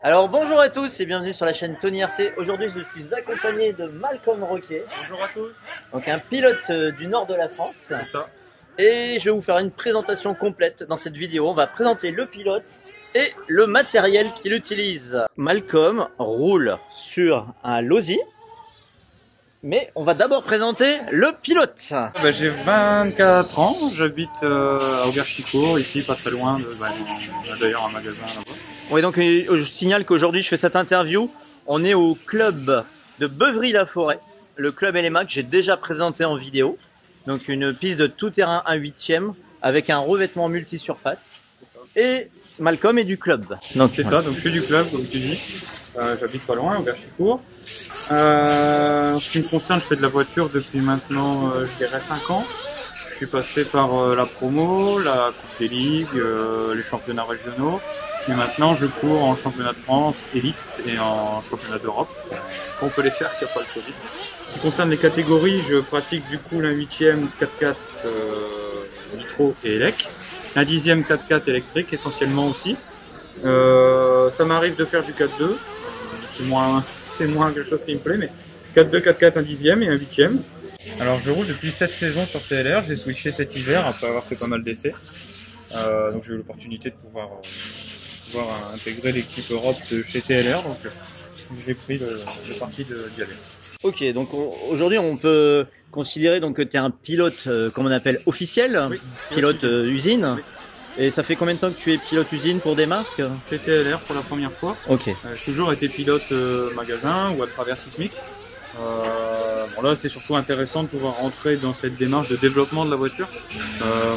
Alors bonjour à tous et bienvenue sur la chaîne Tony RC. Aujourd'hui je suis accompagné de Malcolm Roquet. Bonjour à tous. Donc un pilote du nord de la France. C'est ça. Et je vais vous faire une présentation complète dans cette vidéo. On va présenter le pilote et le matériel qu'il utilise. Malcolm roule sur un Losi. Mais on va d'abord présenter le pilote. J'ai 24 ans, j'habite à Auberchicourt, ici pas très loin de... on a d'ailleurs un magasin là-bas. Oui, donc je signale qu'aujourd'hui je fais cette interview. On est au club de Beuvry-la-Forêt, le club LMA que j'ai déjà présenté en vidéo. Donc une piste de tout-terrain 1/8e avec un revêtement multi-surface. Et Malcolm est du club. Donc c'est ça, donc je suis du club comme tu dis. J'habite pas loin, à Auberchicourt. En ce qui me concerne, je fais de la voiture depuis maintenant, je dirais 5 ans. Je suis passé par la promo, la Coupe des Ligues, les championnats régionaux. Et maintenant, je cours en championnat de France, élite et en championnat d'Europe. On peut les faire, qu'il n'y a pas le Covid. En ce qui concerne les catégories, je pratique du coup l'1/8e 4x4 nitro et élec. Un 10e 4x4 électrique essentiellement aussi. Ça m'arrive de faire du 4x2. C'est moins quelque chose qui me plaît, mais 4x2, 4x4, un 10e et un 8e. Alors je roule depuis 7 saisons sur TLR. J'ai switché cet hiver après avoir fait pas mal d'essais. Donc j'ai eu l'opportunité de pouvoir intégrer l'équipe Europe de chez TLR, donc j'ai pris le parti d'y aller. Ok, donc aujourd'hui on peut considérer donc que tu es un pilote, comme on appelle officiel, oui, pilote usine. Oui. Et ça fait combien de temps que tu es pilote usine pour des marques? Chez TLR pour la première fois. Ok. J'ai toujours été pilote magasin ou à travers Sismic. Là c'est surtout intéressant de pouvoir rentrer dans cette démarche de développement de la voiture.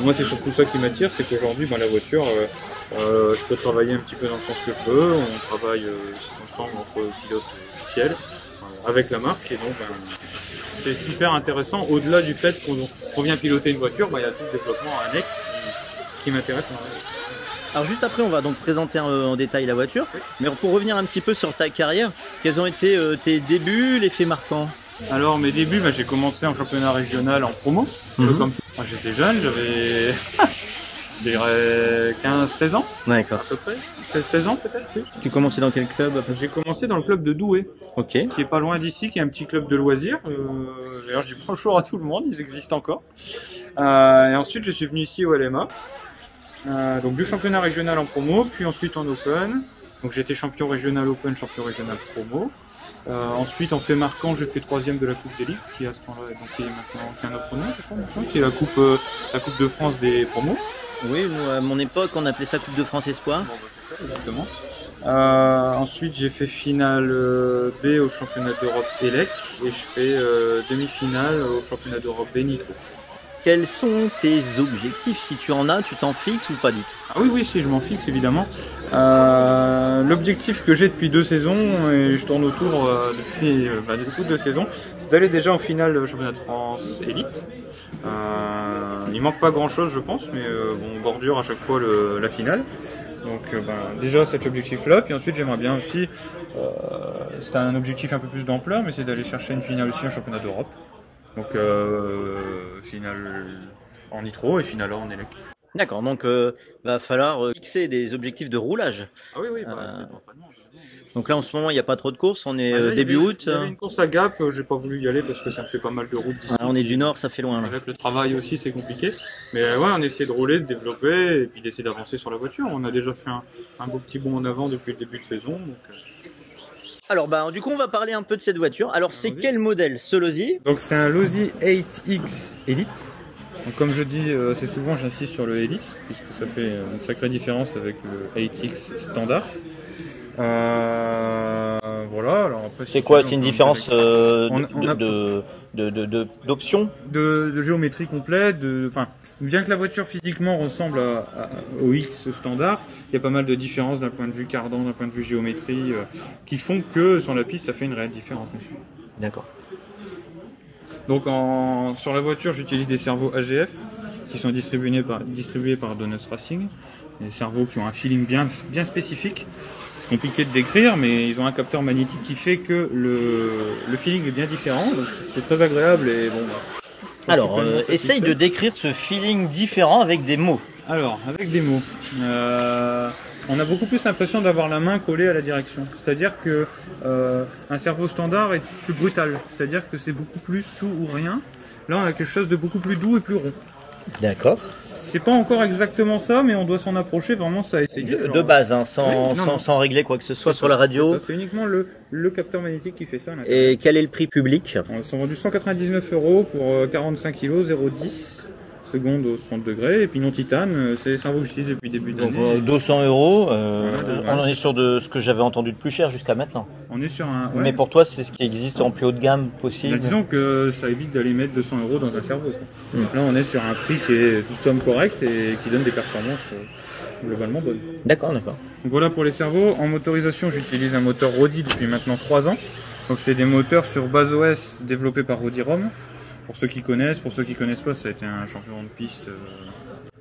Moi c'est surtout ça qui m'attire, c'est qu'aujourd'hui la voiture, je peux travailler un petit peu dans le sens que je veux. On travaille ensemble entre pilotes officiels avec la marque et donc c'est super intéressant. Au-delà du fait qu'on vient piloter une voiture, il y a tout le développement annexe qui m'intéresse. Alors juste après on va donc présenter en détail la voiture, oui. Mais pour revenir un petit peu sur ta carrière, quels ont été tes débuts, les faits marquants? Alors mes débuts, j'ai commencé en championnat régional en promo. Comme j'étais jeune, j'avais je dirais 15-16 ans. D'accord. À peu près. 16 ans peut-être. Si. Tu commençais dans quel club? J'ai commencé dans le club de Douai. Ok. Qui est pas loin d'ici, qui est un petit club de loisirs. D'ailleurs je dis bonjour à tout le monde, ils existent encore. Et ensuite je suis venu ici au LMA. Donc du championnat régional en promo, puis ensuite en open. Donc j'ai été champion régional open, champion régional promo. Ensuite en fait marquant, j'ai fait 3e de la Coupe des Ligues, qui à ce temps-là qui est maintenant un autre nom, je crois, maintenant, qui est la coupe de France des promos. Oui, nous, à mon époque on appelait ça Coupe de France Espoir. Bon, c'est ça, exactement. Ensuite j'ai fait finale B au championnat d'Europe élec et je fais demi-finale au championnat d'Europe B nitro. Quels sont tes objectifs? Si tu en as, tu t'en fixes ou pas du tout? Ah oui, si je m'en fixe évidemment. L'objectif que j'ai depuis 2 saisons, et je tourne autour depuis 2 saisons, c'est d'aller déjà en finale du championnat de France élite. Il manque pas grand chose je pense, mais on bordure à chaque fois la finale. Donc déjà cet objectif là, puis ensuite j'aimerais bien aussi, c'est un objectif un peu plus d'ampleur, mais c'est d'aller chercher une finale aussi en championnat d'Europe. Donc finale en nitro et finale en élec. D'accord, donc va falloir fixer des objectifs de roulage. Ah oui, donc là en ce moment il n'y a pas trop de courses, on est début août. Il y avait une course à Gap, j'ai pas voulu y aller parce que ça me fait pas mal de route d'ici. On est du nord, ça fait loin. Là. Avec le travail aussi c'est compliqué. Mais ouais, on essaie de rouler, de développer et puis d'essayer d'avancer sur la voiture. On a déjà fait un beau petit bond en avant depuis le début de saison. Donc, Alors du coup on va parler un peu de cette voiture. Alors c'est quel modèle ce Losi? Donc c'est un Losi 8X Elite. Donc comme je dis assez souvent, j'insiste sur le Elite puisque ça fait une sacrée différence avec le 8X standard. Voilà. Alors après c'est quoi? C'est une différence d'options, de géométrie complète, bien que la voiture physiquement ressemble au X standard, il y a pas mal de différences d'un point de vue cardan, d'un point de vue géométrie, qui font que sur la piste ça fait une réelle différence. D'accord. Donc sur la voiture j'utilise des servos AGF qui sont distribués par Donuts Racing, des servos qui ont un feeling bien spécifique. Compliqué de décrire, mais ils ont un capteur magnétique qui fait que le feeling est bien différent, donc c'est très agréable et bon. Alors, essaye de décrire ce feeling différent avec des mots. Alors, avec des mots, on a beaucoup plus l'impression d'avoir la main collée à la direction. C'est-à-dire que un servo standard est plus brutal. C'est-à-dire que c'est beaucoup plus tout ou rien. Là, on a quelque chose de beaucoup plus doux et plus rond. D'accord. C'est pas encore exactement ça, mais on doit s'en approcher. Vraiment, ça a essayé. De base, hein, sans régler quoi que ce soit sur la radio. C'est uniquement le capteur magnétique qui fait ça. Et quel est le prix public? Ils sont vendus 199 € pour 45 kg, 0,10 secondes au 60 degrés. Et puis non titane, c'est les cerveaux que j'utilise depuis le début de l'année. Donc 200 €. On en est sur de ce que j'avais entendu de plus cher jusqu'à maintenant. On est sur un. Ouais. Mais pour toi, c'est ce qui existe en plus haut de gamme possible. Disons que ça évite d'aller mettre 200 € dans un cerveau. Là, on est sur un prix qui est toute somme correcte et qui donne des performances globalement bonnes. D'accord. Donc voilà pour les cerveaux. En motorisation, j'utilise un moteur Rodi depuis maintenant 3 ans. Donc c'est des moteurs sur base OS développés par Rodi-Rom. Pour ceux qui connaissent, pour ceux qui connaissent pas, ça a été un champion de piste.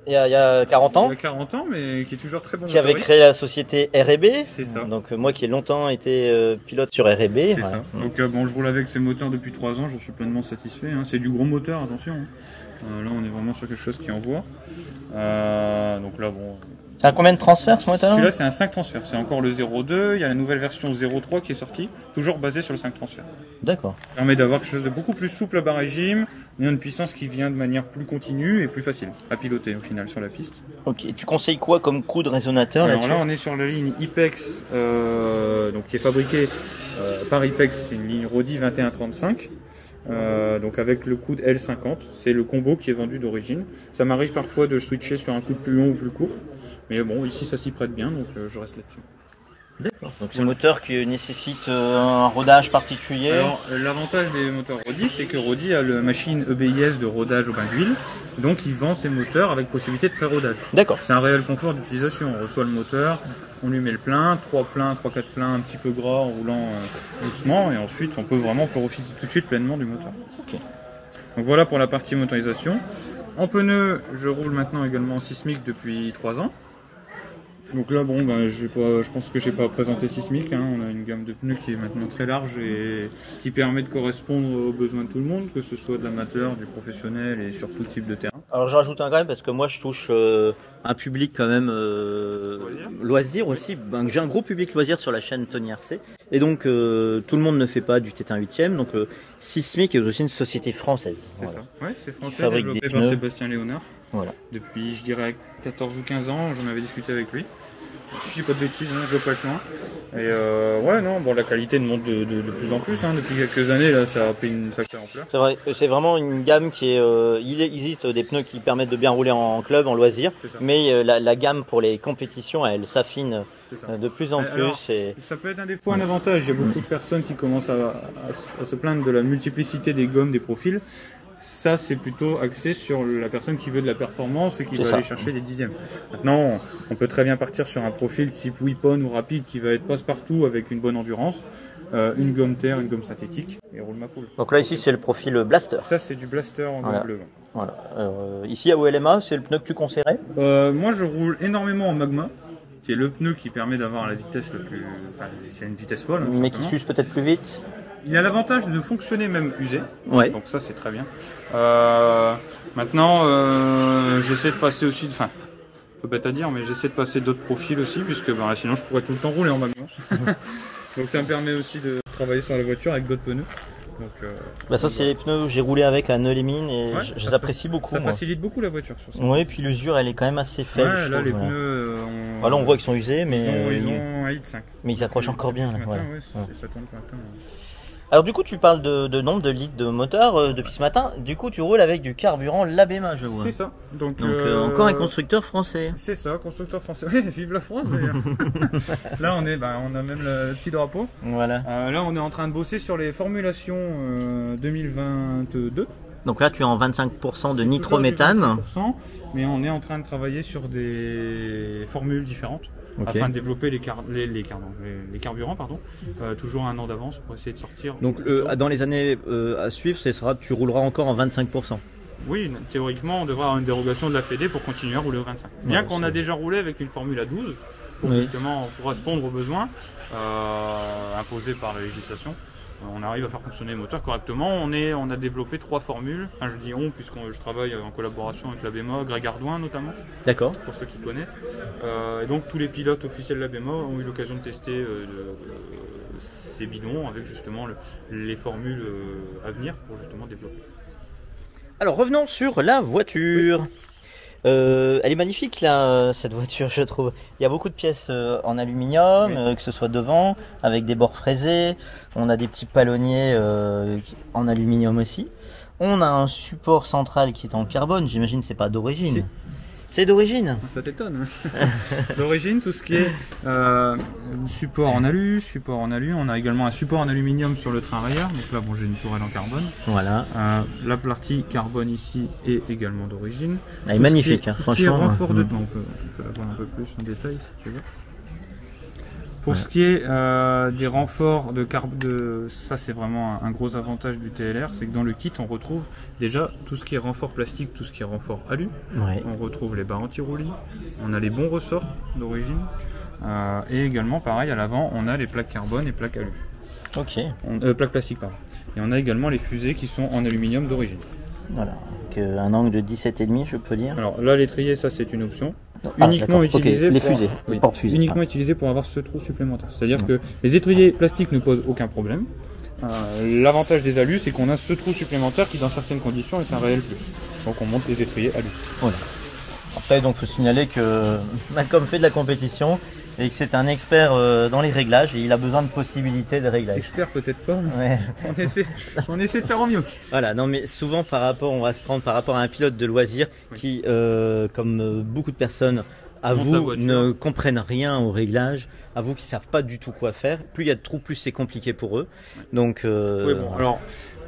Il y a 40 ans. Il y a 40 ans, mais qui est toujours très bon. Qui avait créé la société R&B. C'est ça. Donc moi qui ai longtemps été pilote sur R&B. C'est ça. Donc bon, je roule avec ces moteurs depuis 3 ans, j'en suis pleinement satisfait. Hein. C'est du gros moteur, attention. Hein. Là, on est vraiment sur quelque chose qui envoie. Donc là, bon. C'est à combien de transferts ce moteur? Celui-là, c'est un 5 transferts. C'est encore le 0.2. Il y a la nouvelle version 0.3 qui est sortie, toujours basée sur le 5 transferts. D'accord. Ça permet d'avoir quelque chose de beaucoup plus souple à bas régime, mais une puissance qui vient de manière plus continue et plus facile à piloter au final sur la piste. Ok. Tu conseilles quoi comme coup de résonateur là-dessus? Alors là, on est sur la ligne IPEX, donc qui est fabriquée par IPEX. C'est une ligne Rodi 2135. Donc avec le coude L50, c'est le combo qui est vendu d'origine. Ça m'arrive parfois de switcher sur un coude plus long ou plus court, mais bon, ici ça s'y prête bien, donc je reste là-dessus. D'accord. Donc c'est un moteur qui nécessite un rodage particulier. Alors l'avantage des moteurs Rodi, c'est que Rodi a la machine EBIS de rodage au bain d'huile, donc il vend ses moteurs avec possibilité de pré-rodage. D'accord. C'est un réel confort d'utilisation. On reçoit le moteur, on lui met le plein, 3-4 pleins un petit peu gras en roulant doucement, et ensuite on peut vraiment profiter tout de suite pleinement du moteur. Ok. Donc voilà pour la partie motorisation. En pneus, je roule maintenant également en Sismic depuis 3 ans. Donc là, bon, je pense que j'ai pas présenté Sismic. Hein. On a une gamme de pneus qui est maintenant très large et qui permet de correspondre aux besoins de tout le monde, que ce soit de l'amateur, du professionnel et sur tout type de terrain. Alors je rajoute un quand même parce que moi je touche un public quand même loisir aussi. Ben, j'ai un gros public loisir sur la chaîne Tony RC et donc tout le monde ne fait pas du Tétin 8ème. Donc Sismic est aussi une société française. C'est voilà. ça. Ouais, c'est français, fabrique développé des par pneus. Sébastien Léonard. Voilà. Depuis, je dirais, 14 ou 15 ans, j'en avais discuté avec lui. Si je dis pas de bêtises, hein, je veux pas être loin. Et ouais, non, bon, la qualité monte de plus en plus. Hein. Depuis quelques années, là, ça a pris une sacrée ampleur. C'est vrai, c'est vraiment une gamme qui est. Il existe des pneus qui permettent de bien rouler en club, en loisir, mais la gamme pour les compétitions, elle s'affine de plus en plus. Alors, ça peut être un défaut, un avantage. Il y a beaucoup de personnes qui commencent à se plaindre de la multiplicité des gommes, des profils. Ça, c'est plutôt axé sur la personne qui veut de la performance et qui va aller chercher des dixièmes. Maintenant, on peut très bien partir sur un profil type Weapon ou rapide qui va être passe-partout avec une bonne endurance, une gomme terre, une gomme synthétique et roule ma poule. Donc là, ici, c'est le profil Blaster. Ça, c'est du Blaster en gomme bleue. Voilà. Ici, à OLMA, c'est le pneu que tu conseillerais? Moi, je roule énormément en Magma, qui est le pneu qui permet d'avoir la vitesse le plus. Enfin, qui a une vitesse folle. Hein, mais qui s'use peut-être plus vite. Il a l'avantage de fonctionner même usé, donc ça c'est très bien. Maintenant, j'essaie de passer aussi, enfin, un peu bête à dire, mais j'essaie de passer d'autres profils aussi, puisque sinon je pourrais tout le temps rouler en Magma. Donc ça me permet aussi de travailler sur la voiture avec d'autres pneus. Donc, ça c'est les pneus que j'ai roulé avec à Neulemine et je les apprécie beaucoup. Ça facilite beaucoup la voiture sur ça. Oui, puis l'usure elle est quand même assez faible. Ouais, là les pneus. Là on voit qu'ils sont usés, mais ils ont un hit 5. Mais ils s'accrochent encore bien. Là, ça tourne correctement. Alors du coup tu parles de nombre de litres de moteur depuis ce matin, du coup tu roules avec du carburant Labema je vois. C'est ça. Donc encore un constructeur français. C'est ça, constructeur français. Oui, vive la France d'ailleurs. Là on a même le petit drapeau. Voilà. Là on est en train de bosser sur les formulations 2022. Donc là tu es en 25% de nitrométhane. 25%, mais on est en train de travailler sur des formules différentes. Afin de développer les carburants, toujours un an d'avance pour essayer de sortir. Donc dans les années à suivre, tu rouleras encore en 25%. Oui, théoriquement, on devrait avoir une dérogation de la Fédé pour continuer à rouler au 25. Bien qu'on a déjà roulé avec une formule à 12 pour justement correspondre aux besoins imposés par la législation. on arrive à faire fonctionner le moteur correctement. On a développé 3 formules. Enfin, je dis on puisque je travaille en collaboration avec la BEMA, Greg Ardouin notamment. D'accord. Pour ceux qui connaissent. Et donc tous les pilotes officiels de la BEMA ont eu l'occasion de tester ces bidons avec justement les formules à venir pour justement développer. Alors revenons sur la voiture. Oui. Elle est magnifique là, cette voiture, je trouve. Il y a beaucoup de pièces en aluminium, oui. Que ce soit devant, avec des bords fraisés. On a des petits palonniers en aluminium aussi. On a un support central qui est en carbone. J'imagine c'est pas d'origine. C'est d'origine. Ça t'étonne. D'origine, tout ce qui est support en alu, on a également un support en aluminium sur le train arrière. Donc là, bon, j'ai une tourelle en carbone. Voilà. La partie carbone ici est également d'origine. Elle est magnifique, franchement. Tout ce qui est renfort de temps, on peut la voir un peu plus en détail si tu veux. Pour ce qui est des renforts ça c'est vraiment un gros avantage du TLR, c'est que dans le kit on retrouve déjà tout ce qui est renfort plastique, tout ce qui est renfort alu. Ouais. On retrouve les barres anti-roulis, on a les bons ressorts d'origine et également pareil à l'avant on a les plaques carbone et plaques alu. Ok. Plaques plastiques pardon. Et on a également les fusées qui sont en aluminium d'origine. Voilà, donc, un angle de 17,5 je peux dire. Alors là l'étrier ça c'est une option. Uniquement utilisé les fusées, les porte-fusées. Uniquement utilisé pour avoir ce trou supplémentaire. C'est-à-dire que les étriers plastiques ne posent aucun problème. L'avantage des alus, c'est qu'on a ce trou supplémentaire qui, dans certaines conditions, est un réel plus. Donc on monte les étriers alus. Voilà. Après, donc, faut signaler que Malcolm fait de la compétition et que c'est un expert dans les réglages et il a besoin de possibilités de réglage. Expert peut-être pas, mais ouais. on essaie de faire au mieux. Voilà, non mais souvent on va se prendre par rapport à un pilote de loisir qui, comme beaucoup de personnes, ne comprennent rien au réglage, avouent qu'ils savent pas du tout quoi faire. Plus il y a de trous, plus c'est compliqué pour eux. Donc, oui, bon, alors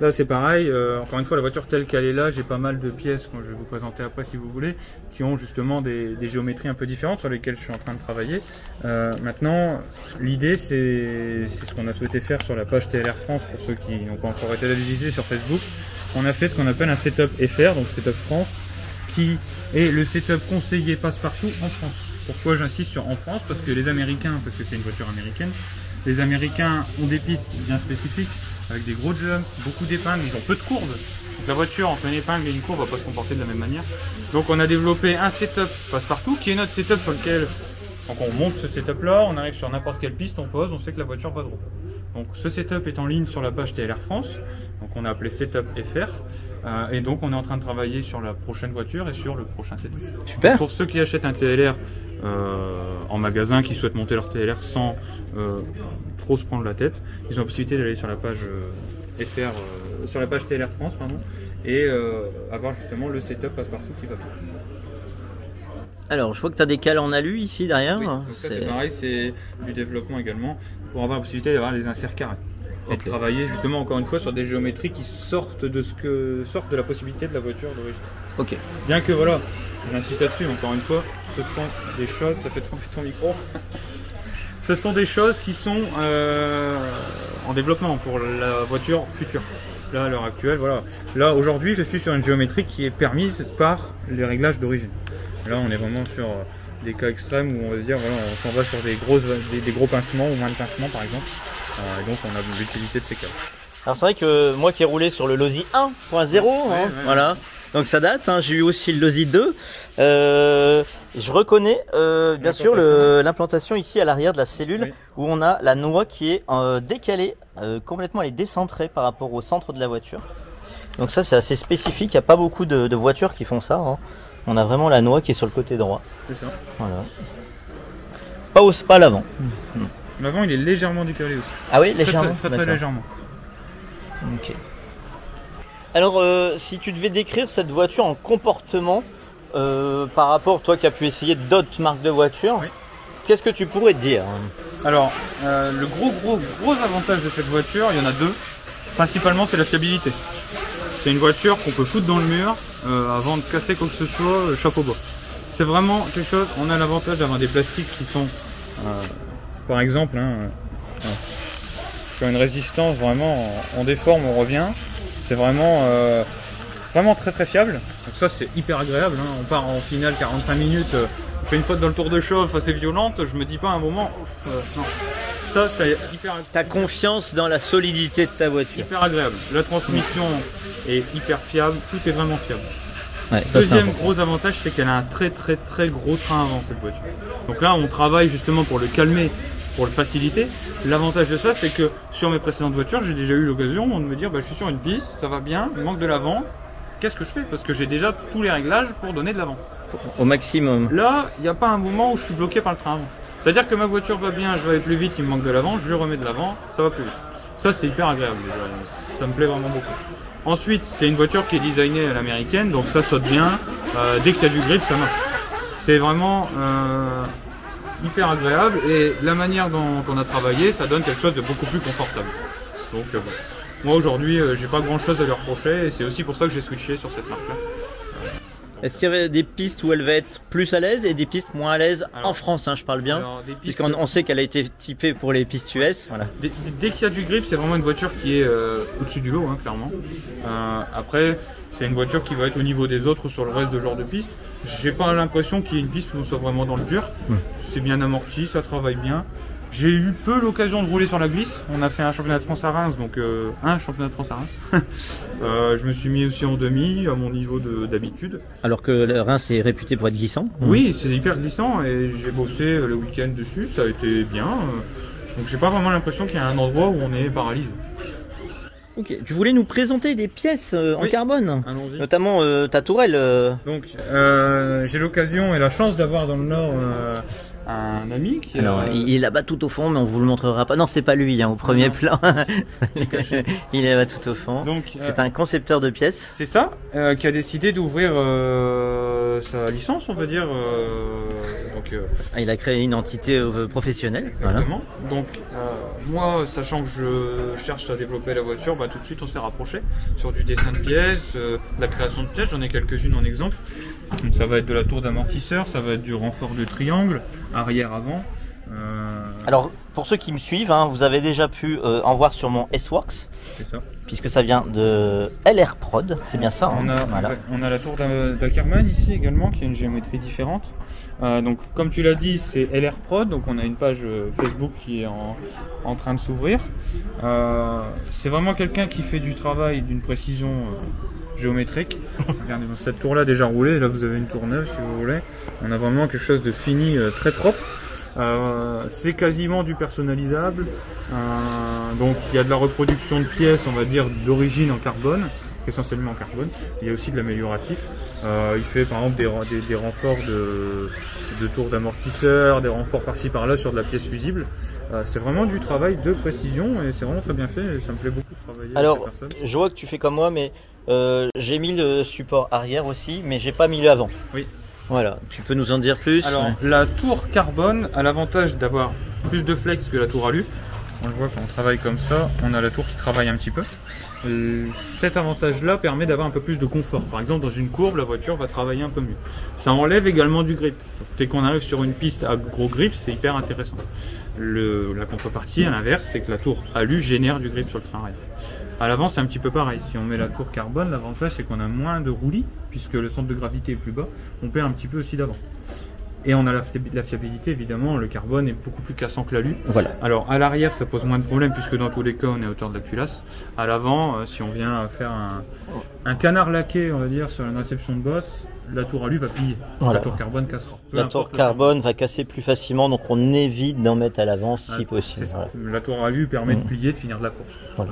là c'est pareil. Encore une fois, la voiture telle qu'elle est là, j'ai pas mal de pièces que je vais vous présenter après si vous voulez, qui ont justement des géométries un peu différentes sur lesquelles je suis en train de travailler. Maintenant, l'idée c'est ce qu'on a souhaité faire sur la page TLR France pour ceux qui n'ont pas encore été la visiter sur Facebook. On a fait ce qu'on appelle un setup FR, donc setup France, qui est le setup conseillé passe-partout en France. Pourquoi j'insiste sur en France? Parce que les Américains, parce que c'est une voiture américaine, les Américains ont des pistes bien spécifiques, avec des gros jumps, beaucoup d'épingles, ils ont peu de courbes. Donc la voiture entre une épingle et une courbe va pas se comporter de la même manière. Donc on a développé un setup passe-partout, qui est notre setup sur lequel, donc on monte ce setup là, on arrive sur n'importe quelle piste, on pose, on sait que la voiture va droit. Donc ce setup est en ligne sur la page TLR France, donc on a appelé setup FR. Et donc on est en train de travailler sur la prochaine voiture et sur le prochain setup. Super. Pour ceux qui achètent un TLR en magasin, qui souhaitent monter leur TLR sans trop se prendre la tête, ils ont la possibilité d'aller sur la page FR, sur la page TLR France, pardon, et avoir justement le setup passe-partout qui va bien. Alors, je vois que tu as des cales en alu ici derrière. Oui, donc c'est pareil, c'est du développement également pour avoir la possibilité d'avoir les inserts carrés. Et de travailler justement encore une fois sur des géométries qui sortent de la possibilité de la voiture d'origine. Ok. Bien que voilà, j'insiste là-dessus, encore une fois, ce sont des choses, t'as fait ton micro. Ce sont des choses qui sont en développement pour la voiture future. Là, à l'heure actuelle, voilà. Là, aujourd'hui, je suis sur une géométrie qui est permise par les réglages d'origine. Là, on est vraiment sur des cas extrêmes où on va se dire, voilà, on s'en va sur des gros pincements ou moins de pincements, par exemple. Et donc, on a l'utilité de ces câbles. Alors, c'est vrai que moi qui ai roulé sur le Losi 1.0, voilà. Donc, ça date. Hein. J'ai eu aussi le Losi 2. Je reconnais, bien sûr, l'implantation ici à l'arrière de la cellule où on a la noix qui est décalée, complètement, elle est décentrée par rapport au centre de la voiture. Donc, ça, c'est assez spécifique. Il n'y a pas beaucoup de voitures qui font ça. Hein. On a vraiment la noix qui est sur le côté droit. C'est ça. Voilà. Pas à l'avant. L'avant, il est légèrement décalé aussi. Ah oui, légèrement. Très légèrement. Ok. Alors, si tu devais décrire cette voiture en comportement par rapport, toi qui as pu essayer d'autres marques de voitures, qu'est-ce que tu pourrais dire? Alors, le gros avantage de cette voiture, il y en a deux. Principalement, c'est la fiabilité. C'est une voiture qu'on peut foutre dans le mur avant de casser quoi que ce soit, chapeau bas. C'est vraiment quelque chose, on a l'avantage d'avoir des plastiques qui sont, par exemple, qui ont une résistance vraiment, on déforme, on revient. C'est vraiment très fiable. Donc ça c'est hyper agréable. Hein. On part en finale 45 minutes, on fait une faute dans le tour de chauffe assez violente. Je me dis pas à un moment, non. Ça c'est hyper, T'as confiance dans la solidité de ta voiture. hyper agréable. La transmission est hyper fiable, tout est vraiment fiable. Ouais, ça, Deuxième gros avantage, c'est qu'elle a un très gros train avant cette voiture. Donc là, on travaille justement pour le calmer, pour le faciliter. L'avantage de ça, c'est que sur mes précédentes voitures, j'ai déjà eu l'occasion de me dire, bah, je suis sur une piste, ça va bien, il manque de l'avant. Qu'est-ce que je fais? Parce que j'ai déjà tous les réglages pour donner de l'avant. Au maximum. Là, il n'y a pas un moment où je suis bloqué par le train avant. C'est-à-dire que ma voiture va bien, je vais aller plus vite, il me manque de l'avant, je remets de l'avant, ça va plus vite. Ça, c'est hyper agréable déjà. Ça me plaît vraiment beaucoup. Ensuite, c'est une voiture qui est designée à l'américaine, donc ça saute bien. Dès qu'il y a du grip, ça marche. C'est vraiment hyper agréable et la manière dont on a travaillé, ça donne quelque chose de beaucoup plus confortable. Donc bon. Moi aujourd'hui, j'ai pas grand chose à lui reprocher et c'est aussi pour ça que j'ai switché sur cette marque-là. Est-ce qu'il y avait des pistes où elle va être plus à l'aise et des pistes moins à l'aise en France, hein, je parle bien, puisqu'on sait qu'elle a été typée pour les pistes US. Voilà. Dès qu'il y a du grip, c'est vraiment une voiture qui est au-dessus du lot, hein, clairement. Après, c'est une voiture qui va être au niveau des autres sur le reste de genre de piste. J'ai pas l'impression qu'il y ait une piste où on soit vraiment dans le dur. C'est bien amorti, ça travaille bien. J'ai eu peu l'occasion de rouler sur la glisse. On a fait un championnat de France à Reims, donc un championnat de France à Reims. Je me suis mis aussi en demi à mon niveau d'habitude. Alors que le Reims est réputé pour être glissant. Oui, c'est hyper glissant et j'ai bossé le week-end dessus, ça a été bien. Donc j'ai pas vraiment l'impression qu'il y a un endroit où on est paralysé. Ok, tu voulais nous présenter des pièces en carbone, notamment ta tourelle. Donc j'ai l'occasion et la chance d'avoir dans le Nord un ami qui est... Alors, il est là-bas tout au fond, mais on vous le montrera pas. Non, c'est pas lui, hein, au premier plan. Il est là-bas tout au fond. C'est un concepteur de pièces. C'est ça, qui a décidé d'ouvrir sa licence, on va dire. Il a créé une entité professionnelle. Exactement. Voilà. Donc, moi, sachant que je cherche à développer la voiture, bah, tout de suite on s'est rapproché sur du dessin de pièces, la création de pièces. J'en ai quelques-unes en exemple. Donc, ça va être de la tour d'amortisseur, ça va être du renfort de triangle, arrière-avant. Alors, pour ceux qui me suivent, hein, vous avez déjà pu en voir sur mon S-Works. C'est ça. Puisque ça vient de LR Prod, c'est bien ça. On a la tour d'Ackerman ici également, qui a une géométrie différente. Donc, comme tu l'as dit, c'est LR Prod, donc on a une page Facebook qui est en train de s'ouvrir. C'est vraiment quelqu'un qui fait du travail d'une précision géométrique. Regardez, cette tour là déjà roulée, là vous avez une tour neuve si vous voulez. On a vraiment quelque chose de fini, très propre. C'est quasiment du personnalisable, donc il y a de la reproduction de pièces, on va dire d'origine en carbone, essentiellement en carbone. Il y a aussi de l'amélioratif. Il fait par exemple des renforts de tours d'amortisseur, des renforts par-ci par-là sur de la pièce fusible. C'est vraiment du travail de précision et c'est vraiment très bien fait et ça me plaît beaucoup de travailler avec ces personnes. Je vois que tu fais comme moi, mais j'ai mis le support arrière aussi, mais j'ai pas mis le avant. Oui. Voilà, tu peux nous en dire plus? Alors, la tour carbone a l'avantage d'avoir plus de flex que la tour alu. On le voit quand on travaille comme ça, on a la tour qui travaille un petit peu. Cet avantage-là permet d'avoir un peu plus de confort. Par exemple, dans une courbe, la voiture va travailler un peu mieux. Ça enlève également du grip. Dès qu'on arrive sur une piste à gros grip, c'est hyper intéressant. La contrepartie, à l'inverse, c'est que la tour alu génère du grip sur le train arrière. À l'avant, c'est un petit peu pareil. Si on met la tour carbone, l'avantage c'est qu'on a moins de roulis, puisque le centre de gravité est plus bas. On perd un petit peu aussi d'avant. Et on a la fiabilité, évidemment. Le carbone est beaucoup plus cassant que l'alu. Voilà. Alors, à l'arrière, ça pose moins de problèmes, puisque dans tous les cas, on est à hauteur de la culasse. À l'avant, si on vient faire un canard laqué, on va dire, sur une réception de bosse, la tour alu va plier. Voilà. La tour carbone cassera. La tour carbone va casser plus facilement, donc on évite d'en mettre à l'avant si possible. Voilà. La tour alu permet de plier, de finir de la course. Voilà.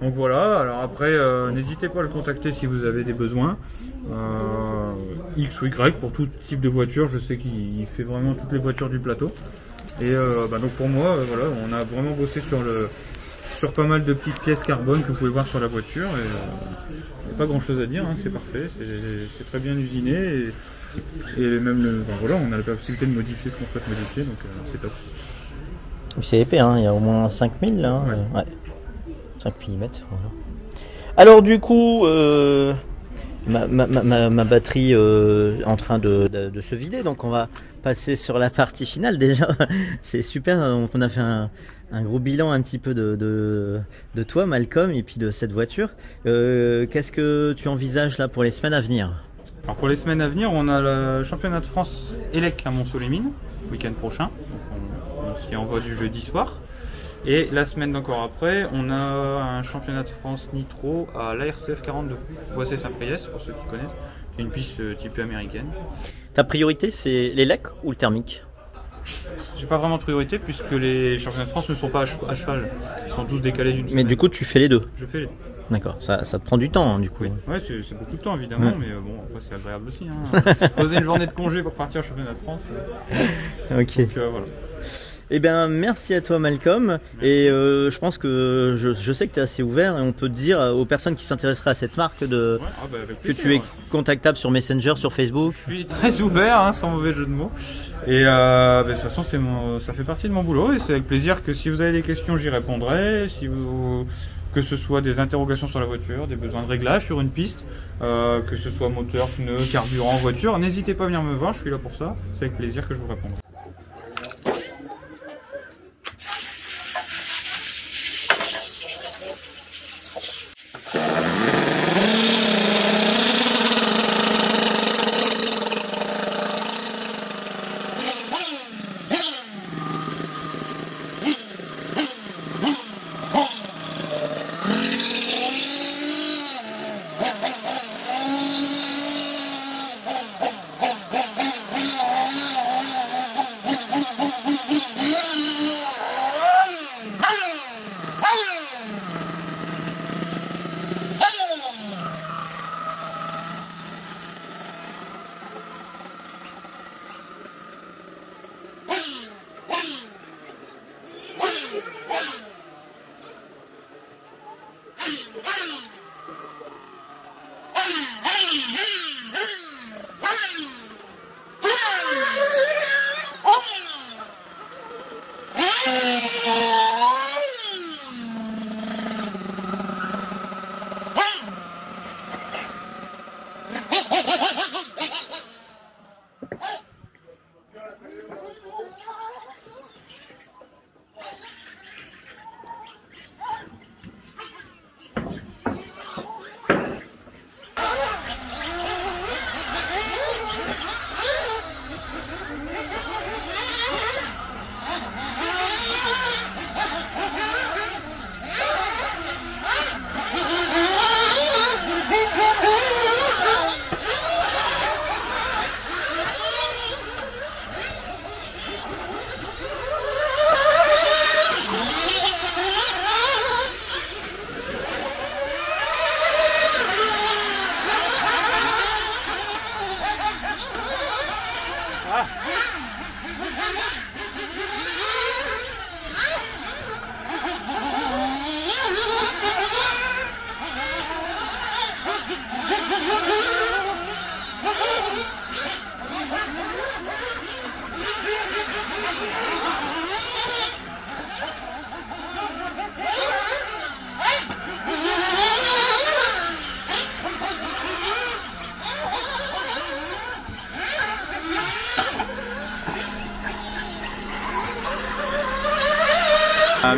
Donc voilà, alors après, n'hésitez pas à le contacter si vous avez des besoins. X ou Y pour tout type de voiture, je sais qu'il fait vraiment toutes les voitures du plateau. Et donc pour moi, voilà, on a vraiment bossé sur pas mal de petites pièces carbone que vous pouvez voir sur la voiture. Et il n'y a pas grand chose à dire, hein, c'est parfait, c'est très bien usiné. Et même, voilà, on a la possibilité de modifier ce qu'on souhaite modifier, donc c'est top. C'est épais, hein, il y a au moins 5000 là. Hein, ouais. 5 mm, voilà. Alors du coup, ma batterie en train de se vider, donc on va passer sur la partie finale déjà. C'est super, donc on a fait un gros bilan un petit peu de toi Malcolm et puis de cette voiture. Qu'est-ce que tu envisages là pour les semaines à venir? Alors pour les semaines à venir, on a le championnat de France ELEC à Mont-Soleil-Mines, week-end prochain. Donc on on s'y envoie du jeudi soir. Et la semaine d'encore après, on a un championnat de France Nitro à l'ARCF 42, Boissé-Saint-Priest, pour ceux qui connaissent. C'est une piste type américaine. Ta priorité, c'est les lacs ou le thermique? J'ai pas vraiment de priorité puisque les championnats de France ne sont pas à cheval. Ils sont tous décalés d'une semaine. Mais du coup, tu fais les deux? Je fais les deux. D'accord, ça te prend du temps, hein, du coup. Oui. Ouais, c'est beaucoup de temps évidemment, mais bon, après c'est agréable aussi. Hein. Poser une journée de congé pour partir au championnat de France. Ok. Donc voilà. Eh bien, merci à toi Malcolm. Merci. Et je pense que je sais que tu es assez ouvert et on peut te dire aux personnes qui s'intéresseraient à cette marque que tu es contactable sur Messenger, sur Facebook. Je suis très ouvert, hein, sans mauvais jeu de mots. Et de toute façon, ça fait partie de mon boulot et c'est avec plaisir que si vous avez des questions, j'y répondrai. Que ce soit des interrogations sur la voiture, des besoins de réglage sur une piste, que ce soit moteur, pneus, carburant, voiture, n'hésitez pas à venir me voir, je suis là pour ça. C'est avec plaisir que je vous répondrai.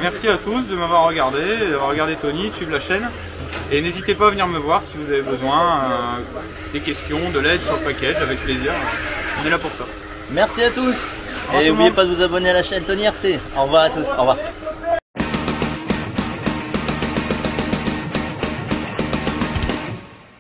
Merci à tous de m'avoir regardé, d'avoir regardé Tony, de suivre la chaîne. Et n'hésitez pas à venir me voir si vous avez besoin, des questions, de l'aide sur le package, avec plaisir. On est là pour ça. Merci à tous. Et n'oubliez pas de vous abonner à la chaîne Tony RC. Au revoir à tous. Au revoir.